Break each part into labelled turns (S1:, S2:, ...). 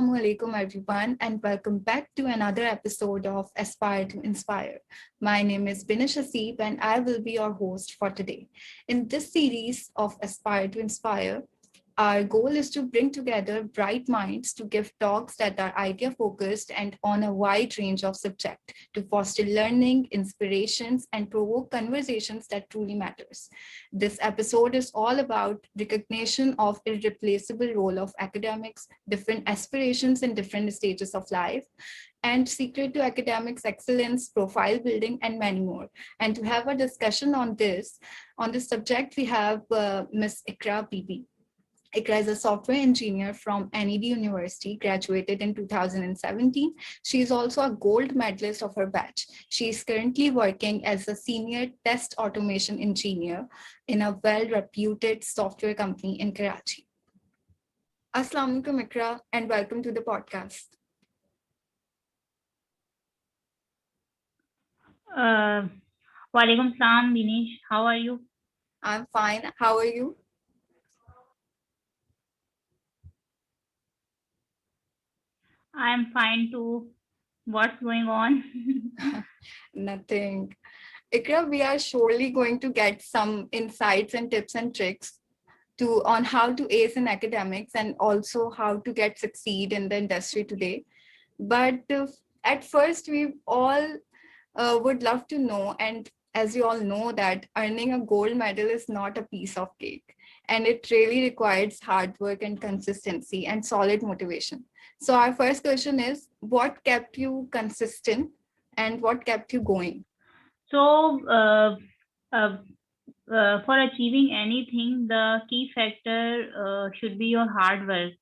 S1: Assalamu alaikum everyone and welcome back to another episode of Aspire to Inspire. My name is Binish Asif and I will be your host for today. In this series of Aspire to Inspire, our goal is to bring together bright minds to give talks that are idea focused and on a wide range of subjects to foster learning, inspirations, and provoke conversations that truly matters. This episode is all about recognition of irreplaceable role of academics, different aspirations in different stages of life, and secret to academics excellence, profile building, and many more. And to have a discussion on this subject, we have Ms. Ikra Bibi. Ikra is a software engineer from NED University, graduated in 2017. She is also a gold medalist of her batch. She is currently working as a senior test automation engineer in a well-reputed software company in Karachi. Assalamu alaikum, Ikra, and welcome to the podcast.
S2: Walaikum salam, Dinesh. How are you?
S1: I'm fine. How are you?
S2: I'm fine too. What's going on?
S1: Nothing. Ikra, we are surely going to get some insights and tips and tricks on how to ace in academics and also how to get succeed in the industry today. But at first, we all would love to know, and as you all know, that earning a gold medal is not a piece of cake, and it really requires hard work and consistency and solid motivation. So our first question is, what kept you consistent and what kept you going?
S2: So, uh, for achieving anything, the key factor should be your hard work.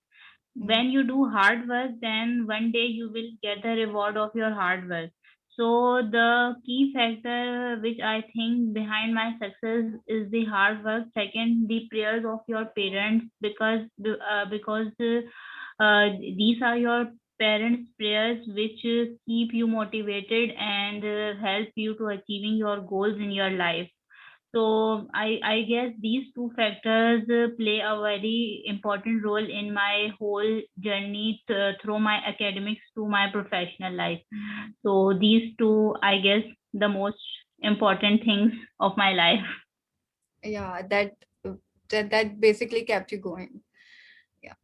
S1: Mm.
S2: When you do hard work, then one day you will get the reward of your hard work. So the key factor which I think behind my success is the hard work. Second, the prayers of your parents, because these are your parents' prayers which keep you motivated and help you to achieving your goals in your life. So I guess these two factors play a very important role in my whole journey through my academics to my professional life. So these two, I guess, the most important things of my life.
S1: Yeah, that basically kept you going. Yeah.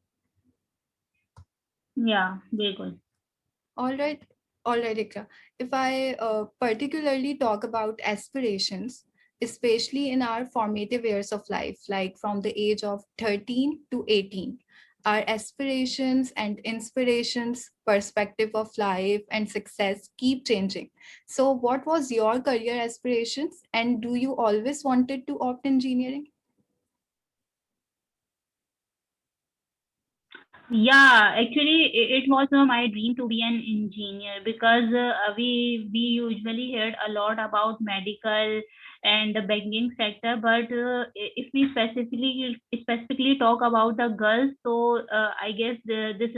S2: Yeah, very good.
S1: All right. All right, Ikra. If I particularly talk about aspirations, especially in our formative years of life, like from the age of 13 to 18, our aspirations and inspirations, perspective of life and success keep changing. So, what was your career aspirations, and do you always wanted to opt engineering?
S2: Yeah, actually, it was my dream to be an engineer because we usually heard a lot about medical and the banking sector, but if we specifically talk about the girls, so I guess this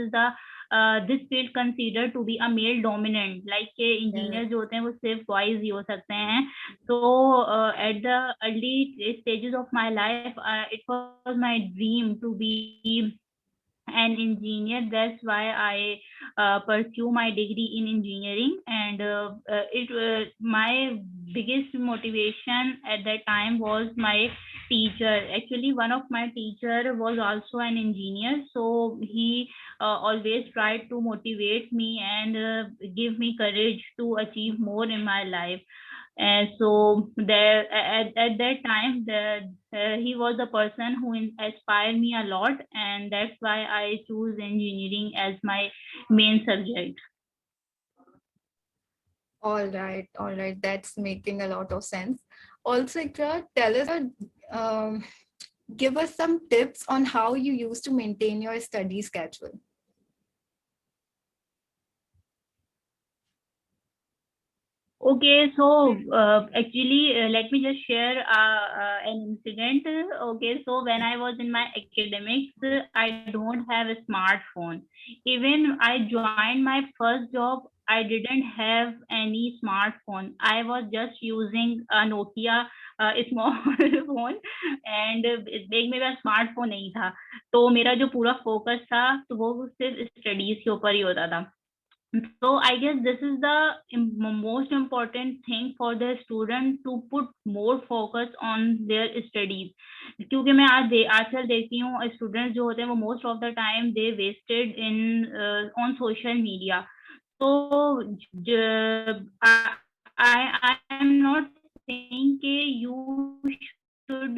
S2: field considered to be a male dominant. Like
S1: Yeah.
S2: engineers जो होते हैं वो सिर्फ boys ही हो सकते हैं. So at the early stages of my life, it was my dream to be an engineer. That's why I pursue my degree in engineering, and my biggest motivation at that time was my teacher. Actually, one of my teacher was also an engineer, so he always tried to motivate me and give me courage to achieve more in my life. And so there at that time, he was the person who inspired me a lot, and that's why I choose engineering as my main subject.
S1: All right. That's making a lot of sense. Also, Ikra, tell us, um, give us some tips on how you used to maintain your study schedule.
S2: Okay, so actually, let me just share an incident. Okay, so when I was in my academics, I don't have a smartphone. Even I joined my first job, I didn't have any smartphone. I was just using a Nokia small phone, and देख मेरा smartphone नहीं था, तो मेरा जो पूरा focus था तो वो सिर्फ स्टडीज के ऊपर ही होता था. So I guess this is the most important thing for the student to put more focus on their studies. क्योंकि मैं आजकल देखती हूँ स्टूडेंट्स जो होते हैं वो most of the time they wasted in on social media. So I am not saying कि you should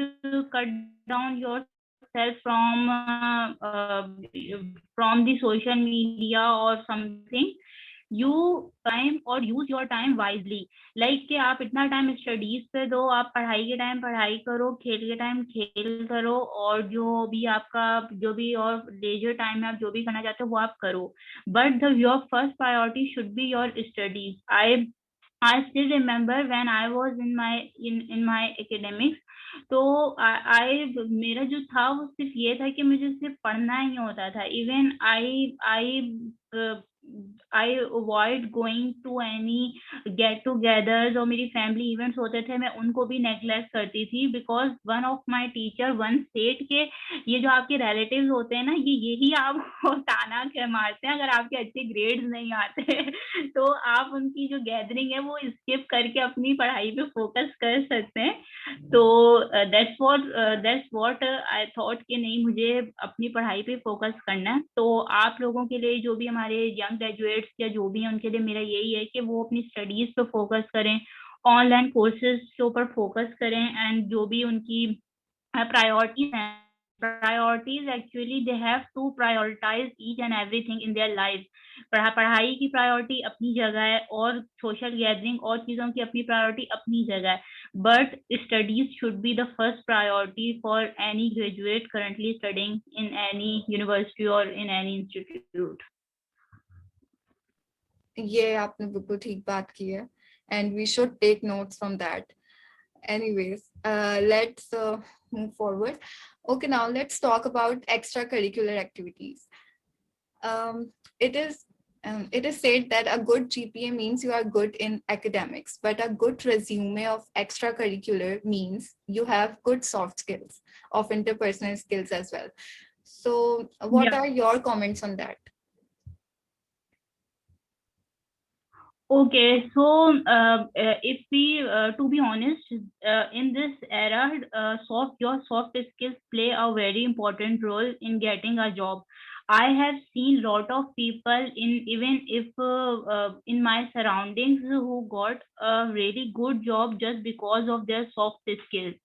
S2: cut down yourself from the social media or something. You time और use your time wisely. Like कि आप इतना time studies पे दो, आप पढ़ाई के टाइम पढ़ाई करो, खेल के टाइम खेल करो, और जो भी आपका जो भी और लेजर टाइम में आप जो भी करना चाहते हो वो आप करो. But your first priority should be your studies. I still remember when I was in my academics. तो मेरा जो था वो सिर्फ ये था कि मुझे सिर्फ पढ़ना ही होता था. Even I avoid going to any get togethers, और मेरी फैमिली इवेंट्स होते थे मैं उनको भी नेग्लेक्ट करती थी, because one of my teacher one said के ये जो आपके रिलेटिव्स होते हैं ना, ये यही आपको ताना के मारते हैं अगर आपके अच्छे ग्रेड्स नहीं आते. तो आप उनकी जो गैदरिंग है वो स्किप करके अपनी पढ़ाई पे फोकस कर सकते हैं. तो दैट्स व्हाट आई थॉट कि नहीं, मुझे अपनी पढ़ाई पे फोकस करना है. तो आप लोगों के लिए, जो भी हमारे यंग ग्रेजुएट्स या जो भी हैं, उनके लिए मेरा यही है कि वो अपनी स्टडीज पे फोकस करें, ऑनलाइन कोर्सेज के ऊपर फोकस करें, एंड जो भी उनकी प्रायोरिटीज हैं, priorities actually they have to prioritize each and everything in their life. पढ़ाई की प्रायोरिटी अपनी जगह है, और सोशल गैदरिंग और चीजों की अपनी प्रायोरिटी अपनी जगह है, but studies should be the first priority for any graduate currently studying in any university or in any institute.
S1: ये आपने बिल्कुल ठीक बात की है, and we should take notes from that. Anyways, let's move forward. Okay, now let's talk about extracurricular activities. It is said that a good GPA means you are good in academics, but a good resume of extracurricular means you have good soft skills of interpersonal skills as well. So what are your comments on that?
S2: Okay, so if we, to be honest, in this era, your soft skills play a very important role in getting a job. I have seen lot of people even if in my surroundings who got a really good job just because of their soft skills.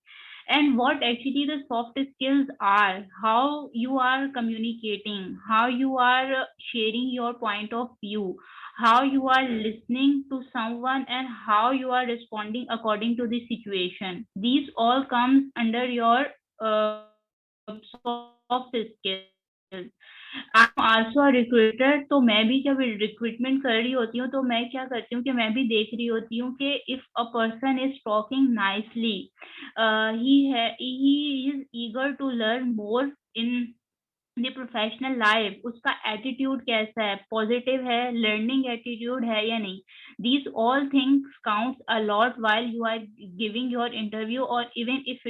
S2: And what actually the soft skills are, how you are communicating, how you are sharing your point of view, how you are listening to someone, and how you are responding according to the situation. These all comes under your soft skills. I'm also a recruiter, तो मैं भी जब recruitment कर रही होती हूँ तो मैं क्या करती हूँ कि मैं भी देख रही होती हूँ कि if a person is talking nicely, he is eager to learn more in the professional life, उसका एटीट्यूड कैसा है, पॉजिटिव है, लर्निंग एटीट्यूड है या नहीं. These all things counts a lot while you are giving your interview, or even if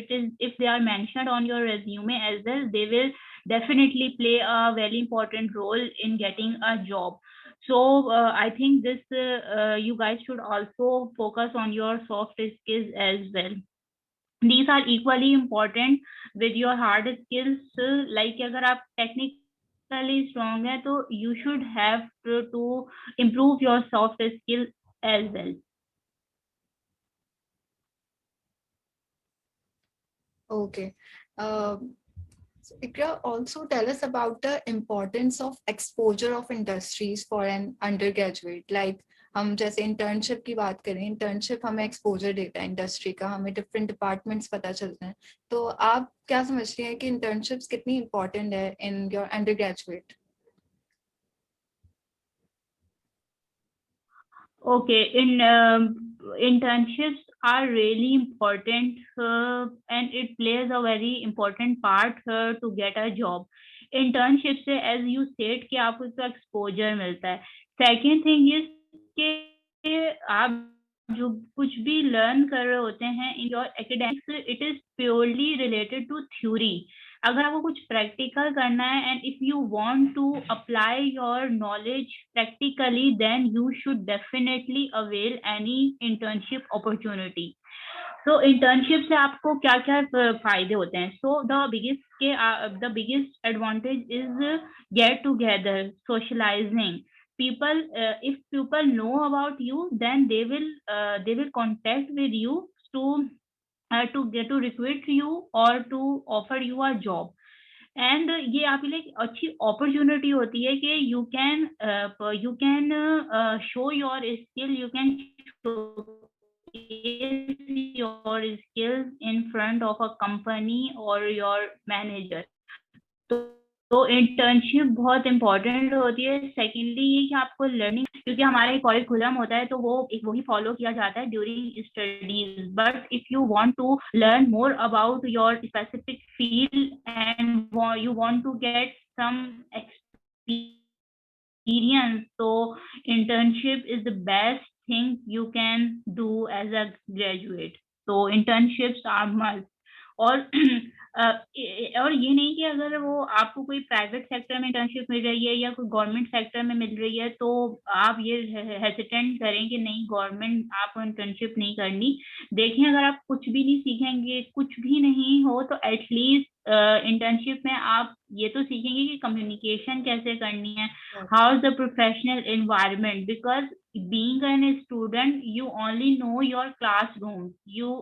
S2: they are mentioned on your resume as well, they will definitely play a very important role in getting a job. So I think this you guys should also focus on your soft skills as well. These are equally important with your hard skills. Like अगर आप technically strong है तो you should have to improve your soft skills as well.
S1: Okay. So Ikra, also tell us about the importance of exposure of industries for an undergraduate. Like हम जैसे internship की बात करें, internship हमें exposure देता है इंडस्ट्री का, हमें डिफरेंट डिपार्टमेंट्स पता चलते हैं. तो आप क्या समझती हैं कि इंटर्नशिप्स कितनी इम्पोर्टेंट है in your undergraduate?
S2: Okay, in internships are really important, and it plays a very important part to get a job. Internship से, as you said, कि आपको इसका exposure मिलता है. Second thing is कि आप जो कुछ भी learn कर रहे होते हैं in your academics, it is purely related to theory. अगर आपको कुछ प्रैक्टिकल करना है and if you want to apply your knowledge practically, then you should definitely avail any internship opportunity. तो इंटर्नशिप से आपको क्या क्या फायदे होते हैं? So the biggest advantage is get together, socialising. People, if people know about you, then they will contact with you to get to recruit you or to offer you a job. And ये आपके लिए अच्छी opportunity होती है कि you can show your skill, you can your skills in front of a company or your manager. तो internship बहुत important होती है. सेकेंडली ये कि आपको लर्निंग, क्योंकि हमारा करिकुलम होता है तो वही फॉलो किया जाता है during studies. But if you want to learn more about your specific field and you want to get some experience, so internship is the best thing you can do as a graduate. So internships are must. और और ये नहीं कि अगर वो आपको कोई private sector में इंटर्नशिप मिल रही है या कोई गवर्नमेंट सेक्टर में मिल रही है तो आप ये हेसिटेंट करें कि नहीं गवर्नमेंट आपको इंटर्नशिप नहीं करनी. देखिए, अगर आप कुछ भी नहीं सीखेंगे, कुछ भी नहीं हो, तो एटलीस्ट इंटर्नशिप में आप ये तो सीखेंगे कि कम्युनिकेशन कैसे करनी है, how is the professional environment. Because being a student, you only know your classroom, you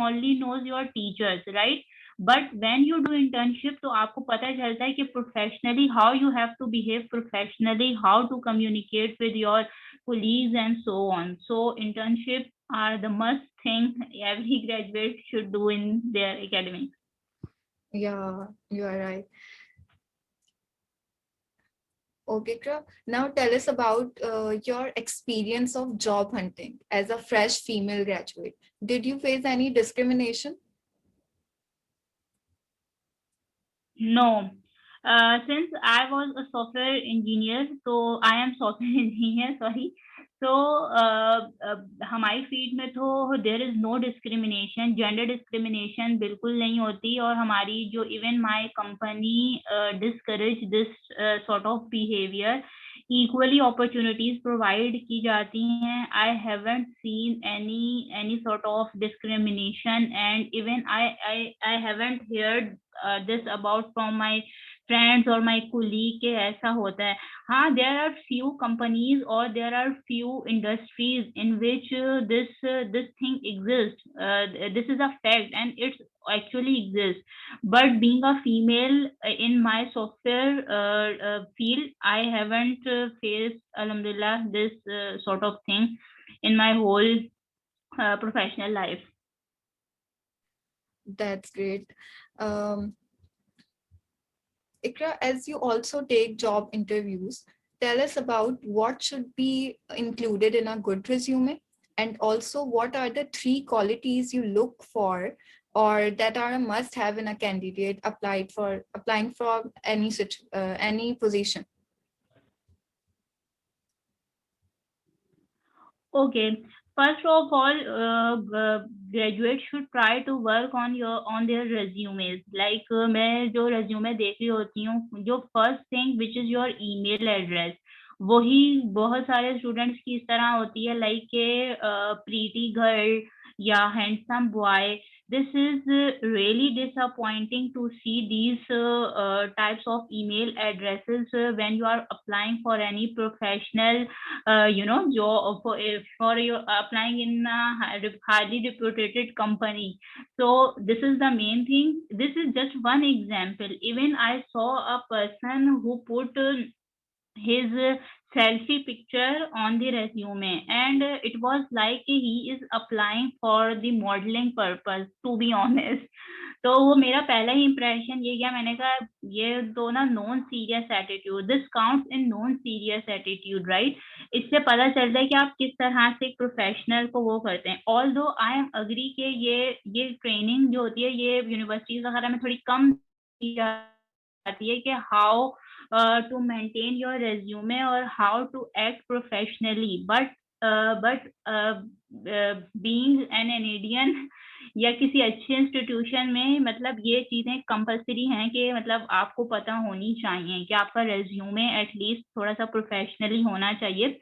S2: only knows your teachers, right? But when you do internship, तो आपको पता चलता है कि professionally how you have to behave professionally, how to communicate with your colleagues and so on. So internship are the must thing every graduate should do in their academics.
S1: Yeah, you are right. Okay, Ikra. Now tell us about your experience of job hunting as a fresh female graduate. Did you face any discrimination?
S2: No. Since I was a software engineer, so I am software engineer, sorry. So हमारी field में तो there is no discrimination, gender discrimination बिल्कुल नहीं होती. और हमारी जो even my company discourage this sort of behaviour. Equally opportunities provide की जाती हैं. I haven't seen any sort of discrimination and even I haven't heard this about from my friends or my colleague के ऐसा होता है. हाँ, there are few companies or there are few industries in which this thing exists. This is a fact and it's actually exists. But being a female in my software field, I haven't faced, alhamdulillah, this sort of thing in my whole professional life.
S1: That's great. Ikra, as you also take job interviews, tell us about what should be included in a good resume, and also what are the 3 qualities you look for or that are a must have in a candidate applying for any position.
S2: Okay. First of all, graduates should try to work on their resumes. Like मैं जो resume देख रही होती हूँ, जो first thing which is your email address, वही बहुत सारे स्टूडेंट्स की इस तरह होती है, लाइक के प्रीटी गर्ल या handsome boy. This is really disappointing to see these types of email addresses when you are applying for any professional, job, for you applying in a highly reputed company. So this is the main thing. This is just one example. Even I saw a person who put his selfie picture on the resume, and it was like he is applying for the modeling purpose, to be honest. तो वो मेरा पहला ही impression ये गया, मैंने कहा ये तो ना non serious attitude, this counts in non serious attitude, right. इससे पता चलता है कि आप किस तरह से एक प्रोफेशनल को वो करते हैं। ऑल्दो आई एम अग्री के ये ट्रेनिंग जो होती है ये यूनिवर्सिटीज वगैरह में थोड़ी कम दी जाती है कि how to maintain your resume और how to act professionally, but being an Indian या किसी अच्छे इंस्टीट्यूशन में मतलब ये चीजें कंपलसरी हैं कि मतलब आपको पता होनी चाहिए कि आपका रेज्यूमे एटलीस्ट थोड़ा सा प्रोफेशनली होना चाहिए।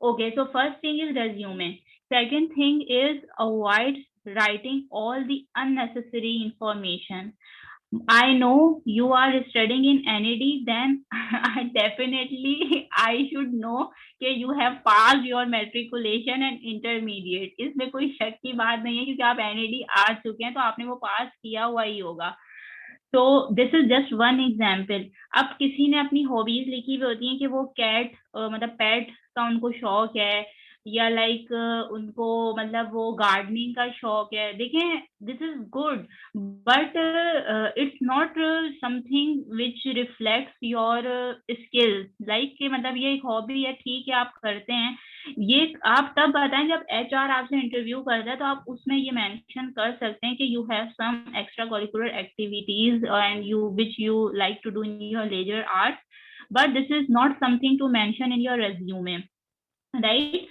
S2: Okay, so first thing is resume. Second thing is avoid writing all the unnecessary information. I know you are studying in NAD, then definitely I should know कि you have passed your matriculation and intermediate. इसमें कोई शक की बात नहीं है क्योंकि आप NAD आ चुके हैं तो आपने वो पास किया हुआ ही होगा। तो this is just one example. अब किसी ने अपनी हॉबीज लिखी हुई होती हैं कि वो कैट मतलब पेट का उनको शौक है या लाइक उनको मतलब वो गार्डनिंग का शौक है। देखें this is good but it's not something which reflects your skills, like कि मतलब ये एक हॉबी है, ठीक है आप करते हैं। ये आप तब बताएं जब HR आपसे इंटरव्यू करता है तो आप उसमें ये मेंशन कर सकते हैं कि you have some extra curricular activities and you which you like to do in your leisure hours, but this is not something to mention in your resume, right.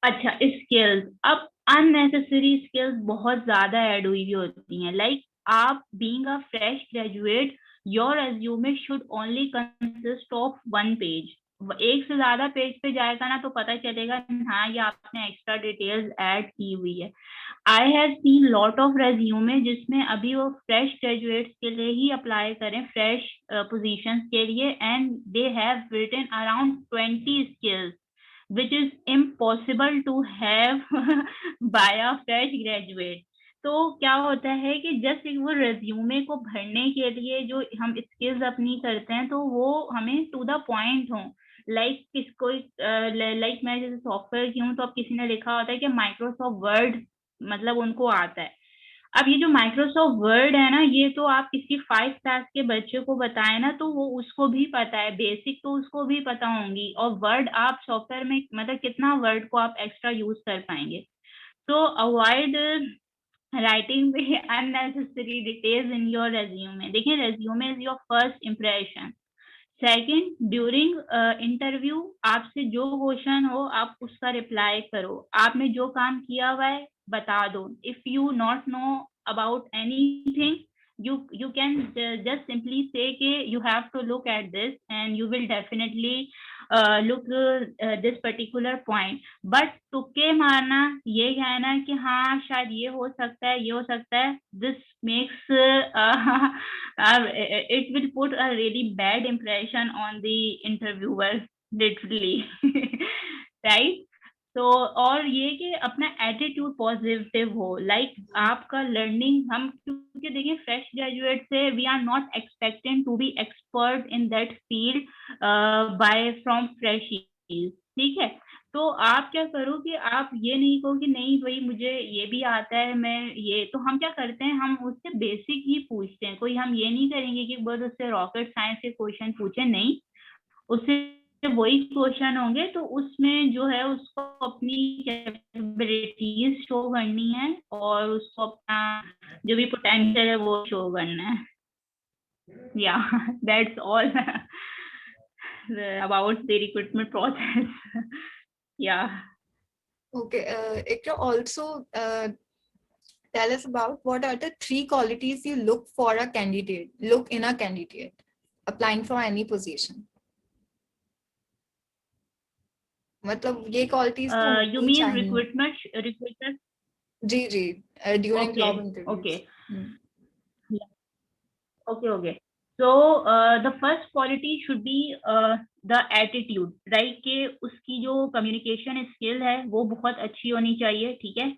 S2: अच्छा, स्किल्स। अब अननेसेसरी स्किल्स बहुत ज्यादा add हुई होती हैं, like आप being a fresh graduate your resume should only consist of 1 page. एक से ज्यादा पेज पे जाएगा ना तो पता चलेगा हाँ ये आपने एक्स्ट्रा डिटेल्स ऐड की हुई है। I have seen lot of resume जिसमें अभी वो फ्रेश ग्रेजुएट्स के लिए ही अप्लाई करें, फ्रेश पोजीशंस के लिए, and they have written around 20 skills which is impossible to have by a fresh graduate। तो क्या होता है कि जस्ट वो रेज्यूमे को भरने के लिए जो हम स्किल्स अपनी करते हैं तो वो हमें टू द पॉइंट हो, लाइक किसको लाइक मैं जैसे सॉफ्टवेयर की हूँ तो अब किसी ने लिखा होता है कि माइक्रोसॉफ्ट वर्ड मतलब उनको आता है। अब ये जो माइक्रोसॉफ्ट वर्ड है ना ये तो आप किसी 5 क्लास के बच्चे को बताएं ना तो वो उसको भी पता है, बेसिक तो उसको भी पता होंगी। और वर्ड आप सॉफ्टवेयर में मतलब कितना वर्ड को आप एक्स्ट्रा यूज कर पाएंगे। तो avoid writing unnecessary details in your resume. देखिए resume is your first impression. Second, during interview आपसे जो क्वेश्चन हो आप उसका रिप्लाई करो, आपने जो काम किया हुआ है बता दो। If you not know about anything you can just simply say कि you have to look at this and you will definitely look this particular point। but तुक्के मारना ये कहना कि हाँ शायद ये हो सकता है ये हो सकता है, this makes it will put a really bad impression on the interviewer literally right। तो और ये कि अपना एटीट्यूड पॉजिटिव हो, लाइक आपका लर्निंग हम क्योंकि देखिए फ्रेश ग्रेजुएट से we are not expected to be expert in that field by from freshies, ठीक है। तो आप क्या करो कि आप ये नहीं कहो कि नहीं भाई मुझे ये भी आता है मैं ये, तो हम क्या करते हैं हम उससे बेसिक ही पूछते हैं। कोई हम ये नहीं करेंगे कि बस उससे रॉकेट साइंस के क्वेश्चन पूछे, नहीं, उससे वही क्वेश्चन होंगे तो उसमें जो है उसको अपनी कैपेबिलिटीज शो करनी है और उसको अपना जो भी पोटेंशियल है वो शो करना है। या that's all about the recruitment process. या
S1: Okay, Ikra, also tell us about what are the 3 qualities you look in a candidate applying for any position। मतलब ये क्वालिटीज तो
S2: यू मीन रिक्रूटमेंट
S1: जी during job
S2: okay
S1: interviews.
S2: okay so the first quality should be the attitude, right, कि उसकी जो communication skill है वो बहुत अच्छी होनी चाहिए, ठीक है।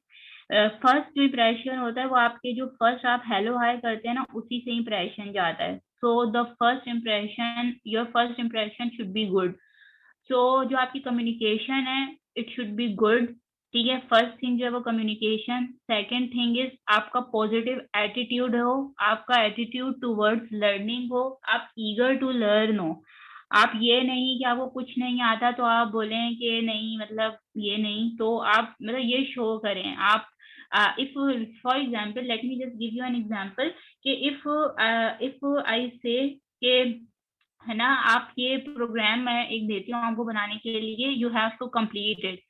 S2: फर्स्ट जो इम्प्रेशन होता है वो आपके जो फर्स्ट आप हेलो हाय करते हैं ना उसी से इम्प्रेशन जाता है। So the first impression your first impression should be good. So जो आपकी कम्युनिकेशन है इट शुड बी गुड ठीक है, फर्स्ट थिंग जो है वो कम्युनिकेशन, सेकंड थिंग इज आपका पॉजिटिव एटीट्यूड हो, आपका एटीट्यूड टुवर्ड्स लर्निंग हो, आप ईगर टू लर्न हो। आप ये नहीं कि आपको कुछ नहीं आता तो आप बोलें कि नहीं, मतलब ये नहीं, तो आप मतलब ये शो करें आप। If for example, let me just give you an example कि इफ आई से कि है ना, आप ये प्रोग्राम मैं एक देती हूँ आपको बनाने के लिए, you have to complete it.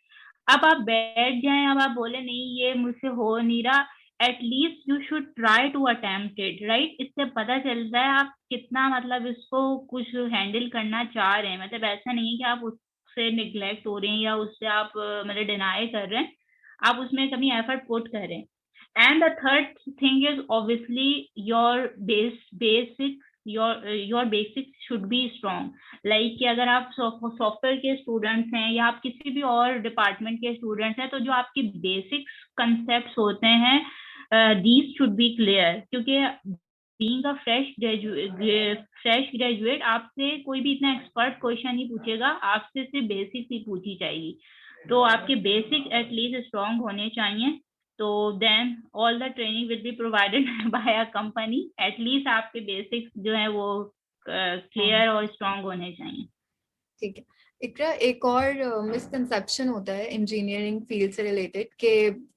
S2: अब आप बैठ जाएं, अब आप बोले नहीं ये मुझसे हो नहीं रहा, at least you should try to attempt it, right. इससे पता चलता है आप कितना मतलब इसको कुछ हैंडल करना चाह रहे हैं। मतलब ऐसा नहीं है कि आप उससे निग्लेक्ट हो रहे हैं या उससे आप मतलब डिनाई कर रहे हैं, आप उसमें कभी एफर्ट पुट कर रहे हैं। And the third thing is obviously your basic, your basic should be strong. Like कि अगर आप सॉफ्टवेयर के स्टूडेंट्स हैं या आप किसी भी और डिपार्टमेंट के स्टूडेंट्स हैं, तो जो आपके बेसिक कंसेप्ट होते हैं, दीज शुड बी क्लियर। क्योंकि बीइंग अ फ्रेश ग्रेजुएट आपसे कोई भी इतना एक्सपर्ट क्वेश्चन नहीं पूछेगा, आपसे सिर्फ बेसिक ही पूछी जाएगी। तो आपके बेसिक एटलीस्ट स्ट्रॉन्ग होने चाहिए। तो then all the training will be provided by a company. At least आपके बेसिक्स जो है वो क्लियर और स्ट्रॉन्ग होने चाहिए।
S1: ठीक है इकरा, एक और मिसकंसेप्शन होता है इंजीनियरिंग फील्ड से रिलेटेड कि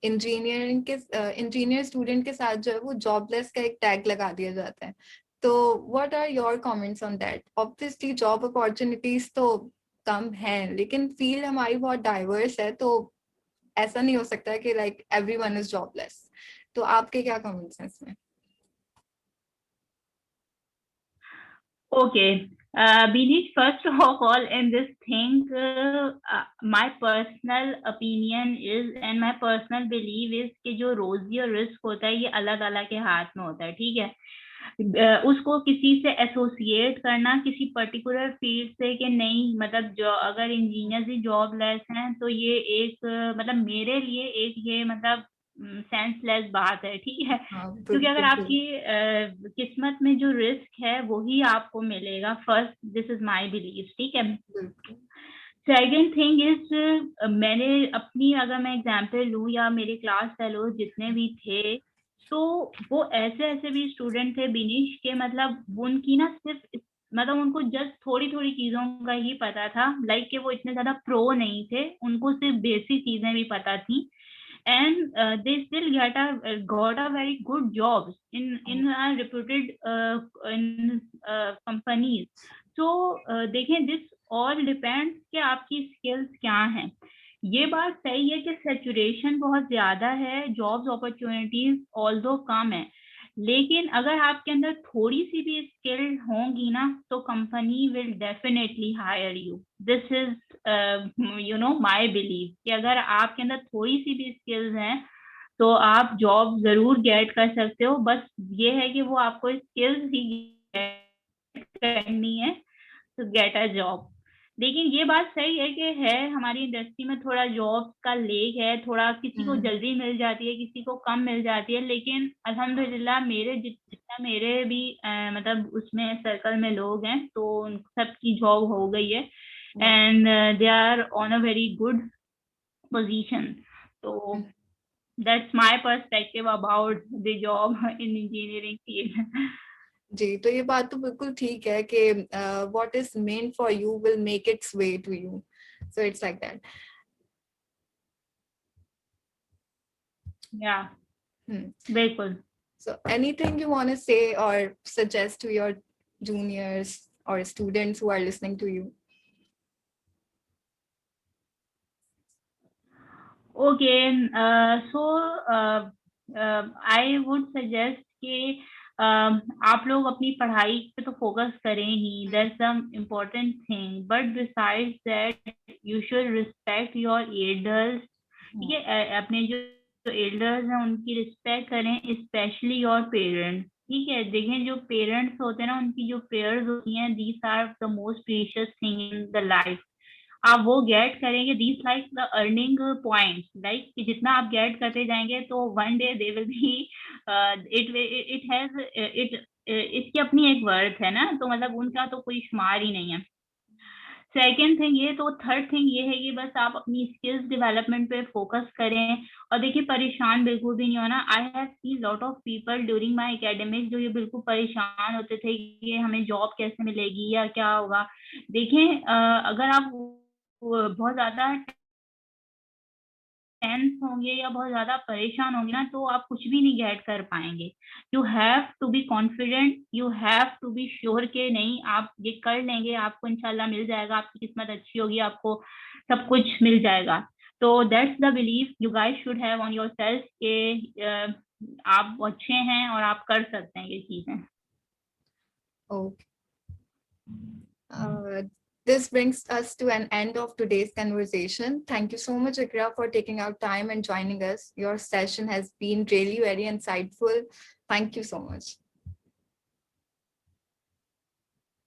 S1: इंजीनियर स्टूडेंट के साथ जो है वो जॉबलेस का एक टैग लगा दिया जाता है। तो what are your comments on that? Obviously job opportunities तो कम है, लेकिन फील्ड हमारी बहुत डाइवर्स है, तो ऐसा नहीं हो सकता कि लाइक एवरीवन इज जॉबलेस। तो आपके क्या कमेंट्स हैं इसमें?
S2: Okay. Binish, first of all, in this thing, my personal opinion is and my personal belief is कि जो रोजी और रिस्क होता है ये अलग अलग के हाथ में होता है, ठीक है। उसको किसी से एसोसिएट करना किसी पर्टिकुलर फील्ड से कि नहीं, मतलब जो अगर इंजीनियर ही जॉबलेस हैं तो ये एक मतलब मेरे लिए एक ये मतलब सेंसलेस बात है, ठीक है।
S1: हाँ
S2: क्योंकि अगर
S1: बिल्कुल।
S2: आपकी किस्मत में जो रिस्क है वही आपको मिलेगा, first this is my belief, ठीक है।
S1: बिल्कुल।
S2: सेकेंड थिंग इज, मैंने अपनी अगर मैं एग्जाम्पल लूँ या मेरे क्लास फेलो जितने भी थे, तो वो ऐसे ऐसे भी स्टूडेंट थे बिनीश के, मतलब उनकी ना सिर्फ मतलब उनको जस्ट थोड़ी थोड़ी चीजों का ही पता था, लाइक कि वो इतने ज्यादा प्रो नहीं थे, उनको सिर्फ बेसिक चीजें भी पता थी। And they still got a very good jobs in reputed in companies. So देखें, this all depends कि आपकी skills क्या हैं। ये बात सही है कि saturation बहुत ज्यादा है, jobs opportunities although कम है, लेकिन अगर आपके अंदर थोड़ी सी भी स्किल होंगी ना तो company will definitely hire you. This is you know my believe कि अगर आपके अंदर थोड़ी सी भी स्किल्स हैं तो आप जॉब जरूर गेट कर सकते हो। बस ये है कि वो आपको स्किल्स ही get करनी है to get a job। लेकिन ये बात सही है कि है हमारी इंडस्ट्री में थोड़ा जॉब का लेग है, थोड़ा किसी को जल्दी मिल जाती है, किसी को कम मिल जाती है, लेकिन अल्हम्दुलिल्लाह मेरे जितना मेरे भी मतलब उसमें सर्कल में लोग हैं तो उन सबकी जॉब हो गई है and they are on a very good position. तो that's my perspective about the job in engineering field.
S1: जी, तो ये बात तो बिल्कुल ठीक है कि what is meant for you will make its way to you, so it's like that.
S2: या बिल्कुल।
S1: So anything you want to say or suggest to your juniors or students who are listening to you?
S2: Okay, I would suggest कि आप लोग अपनी पढ़ाई पे तो focus करें ही, that's some important thing, but besides that you should respect your elders, ठीक है। अपने जो एल्डर्स हैं उनकी रिस्पेक्ट करें, स्पेशली योर पेरेंट्स, ठीक है। देखें जो पेरेंट्स होते हैं ना, उनकी जो प्रेयर्स होती हैं, these are the most precious thing in the life. आप वो गेट करेंगे, these like the earning points, like कि जितना आप गेट करते जाएंगे तो one day they will be it it has it इसकी अपनी एक वर्थ है ना, तो मतलब उनका तो कोई शुमार ही नहीं है। सेकेंड थिंग ये, तो थर्ड थिंग ये है कि बस आप अपनी स्किल्स डेवलपमेंट पे फोकस करें। और देखिए परेशान बिल्कुल भी नहीं होना। आई have seen lot of people during my academics जो ये बिल्कुल परेशान होते थे कि हमें जॉब कैसे मिलेगी या क्या होगा। देखिए अगर आप बहुत ज्यादा टेंस होंगे या बहुत ज्यादा परेशान होंगे ना, तो आप कुछ भी नहीं गेट कर पाएंगे। You have to be confident, you have to be sure के नहीं आप ये कर लेंगे, आपको इंशाल्लाह मिल जाएगा, आपकी किस्मत अच्छी होगी, आपको सब कुछ मिल जाएगा। तो that's the belief you guys should have on your self के आप अच्छे हैं और आप कर सकते हैं ये चीजें।
S1: Okay. This brings us to an end of today's conversation. Thank you so much, Ikra, for taking out time and joining us. Your session has been really very insightful. Thank you so much.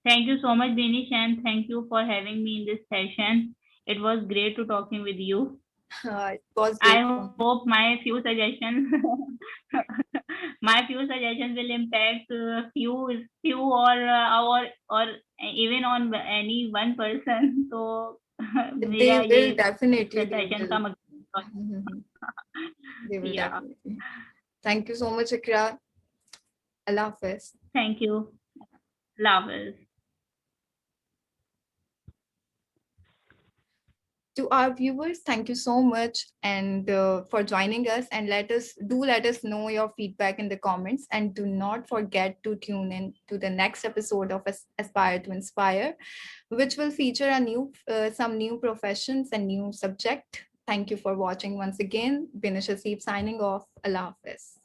S2: Thank you so much, Binish, and thank you for having me in this session. It was great to talking with you.
S1: It was
S2: I
S1: great.
S2: hope my few suggestions, my few suggestions will impact few or even on any one person. So
S1: They
S2: मेरा
S1: will
S2: ये
S1: definitely, they
S2: session
S1: will.
S2: का मकसद।
S1: They will
S2: Yeah,
S1: definitely. Thank you so much, Ikra. Allah Hafiz.
S2: thank you. Love is.
S1: To our viewers, thank you so much and for joining us, and let us know your feedback in the comments, and do not forget to tune in to the next episode of Aspire to Inspire, which will feature some new professions and new subject. Thank you for watching once again. Binish Asif signing off. Allah Hafiz.